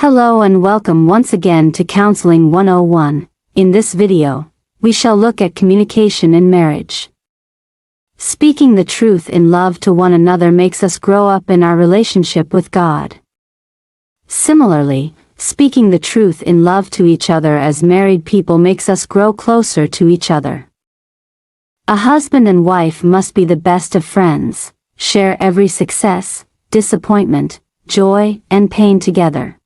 Hello and welcome once again to Counseling 101. In this video, we shall look at communication in marriage. Speaking the truth in love to one another makes us grow up in our relationship with God. Similarly, speaking the truth in love to each other as married people makes us grow closer to each other. A husband and wife must be the best of friends, share every success, disappointment, joy, and pain together.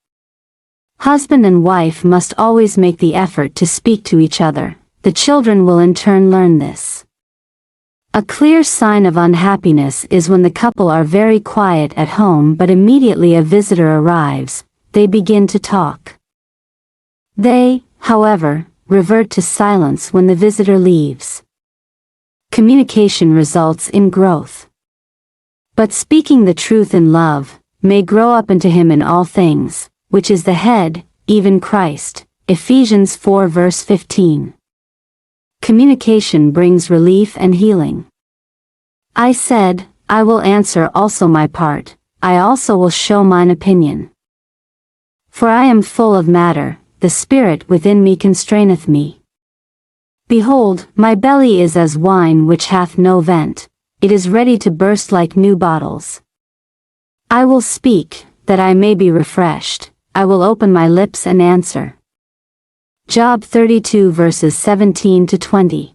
Husband and wife must always make the effort to speak to each other. The children will in turn learn this. A clear sign of unhappiness is when the couple are very quiet at home but immediately a visitor arrives, they begin to talk. They, however, revert to silence when the visitor leaves. Communication results in growth. But speaking the truth in love may grow up into him in all things, which is the head, even Christ. Ephesians 4 verse 15. Communication brings relief and healing. I said, I will answer also my part, I also will show mine opinion. For I am full of matter, the spirit within me constraineth me. Behold, my belly is as wine which hath no vent, it is ready to burst like new bottles. I will speak, that I may be refreshed. I will open my lips and answer. Job 32 verses 17 to 20.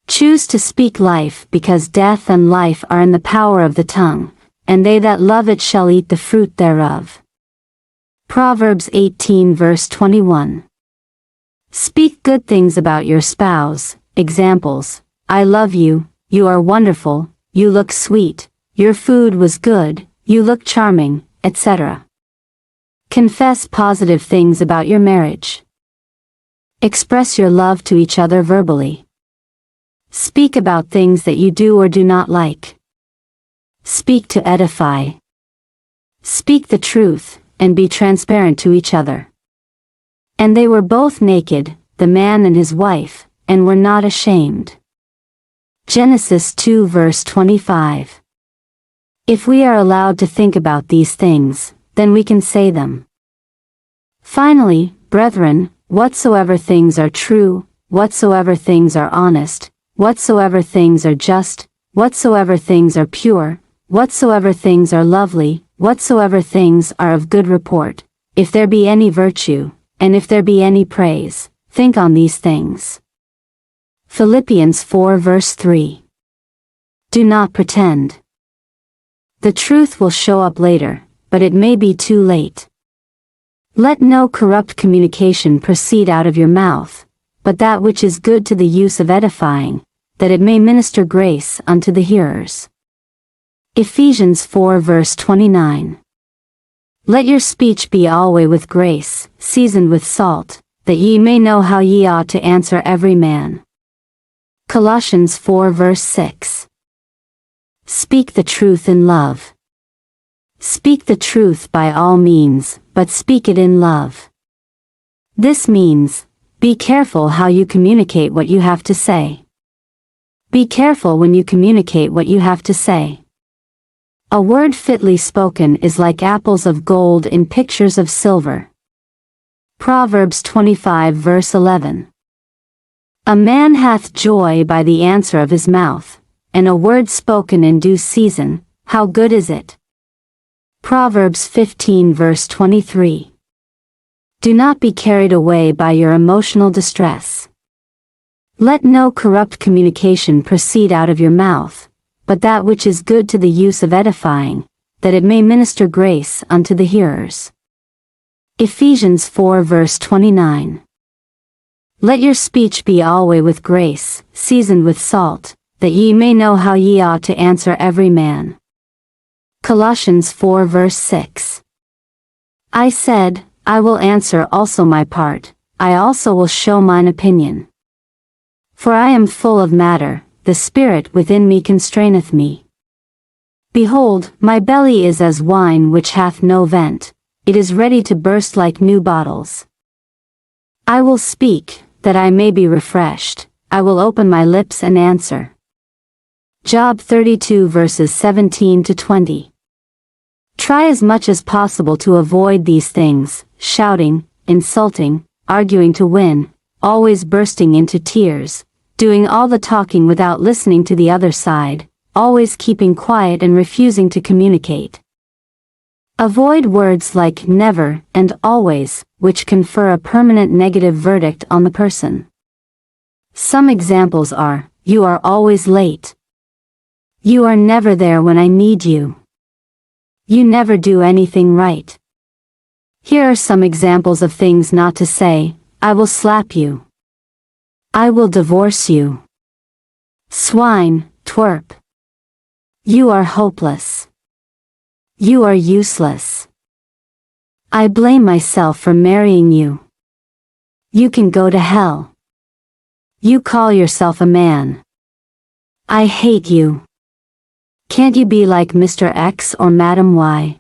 Choose to speak life, because death and life are in the power of the tongue, and they that love it shall eat the fruit thereof. Proverbs 18 verse 21. Speak good things about your spouse. Examples: I love you, you are wonderful, you look sweet, your food was good, you look charming, etc. Confess positive things about your marriage. Express your love to each other verbally. Speak about things that you do or do not like. Speak to edify. Speak the truth, and be transparent to each other. And they were both naked, the man and his wife, and were not ashamed. Genesis 2 verse 25. If we are allowed to think about these things, then we can say them. Finally, brethren, whatsoever things are true, whatsoever things are honest, whatsoever things are just, whatsoever things are pure, whatsoever things are lovely, whatsoever things are of good report, if there be any virtue, and if there be any praise, think on these things. Philippians 4 verse 3. Do not pretend. The truth will show up later, but it may be too late. Let no corrupt communication proceed out of your mouth, but that which is good to the use of edifying, that it may minister grace unto the hearers. Ephesians 4 verse 29. Let your speech be alway with grace, seasoned with salt, that ye may know how ye ought to answer every man. Colossians 4 verse 6. Speak the truth in love. Speak the truth by all means, but speak it in love. This means, be careful how you communicate what you have to say. Be careful when you communicate what you have to say. A word fitly spoken is like apples of gold in pictures of silver. Proverbs 25 verse 11. A man hath joy by the answer of his mouth, and a word spoken in due season, how good is it? Proverbs 15 verse 23. Do not be carried away by your emotional distress. Let no corrupt communication proceed out of your mouth, but that which is good to the use of edifying, that it may minister grace unto the hearers. Ephesians 4 verse 29. Let your speech be alway with grace, seasoned with salt, that ye may know how ye ought to answer every man. Colossians 4 verse 6. I said, I will answer also my part, I also will show mine opinion. For I am full of matter, the spirit within me constraineth me. Behold, my belly is as wine which hath no vent, it is ready to burst like new bottles. I will speak, that I may be refreshed, I will open my lips and answer. Job 32 verses 17 to 20. Try as much as possible to avoid these things: shouting, insulting, arguing to win, always bursting into tears, doing all the talking without listening to the other side, always keeping quiet and refusing to communicate. Avoid words like never and always, which confer a permanent negative verdict on the person. Some examples are: you are always late. You are never there when I need you. You never do anything right. Here are some examples of things not to say: I will slap you. I will divorce you. Swine, twerp. You are hopeless. You are useless. I blame myself for marrying you. You can go to hell. You call yourself a man. I hate you. Can't you be like Mr. X or Madam Y?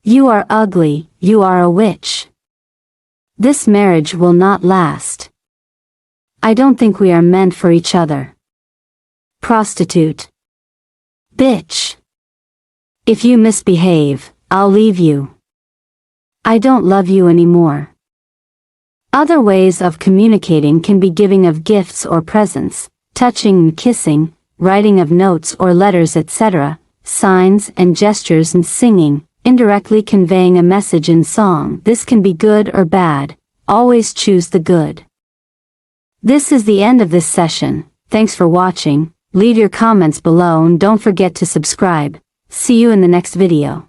You are ugly, you are a witch. This marriage will not last. I don't think we are meant for each other. Prostitute. Bitch. If you misbehave, I'll leave you. I don't love you anymore. Other ways of communicating can be giving of gifts or presents, touching and kissing, writing of notes or letters, etc., signs and gestures, and singing, indirectly conveying a message in song. This can be good or bad. Always choose the good. This is the end of this session. Thanks for watching. Leave your comments below and don't forget to subscribe. See you in the next video.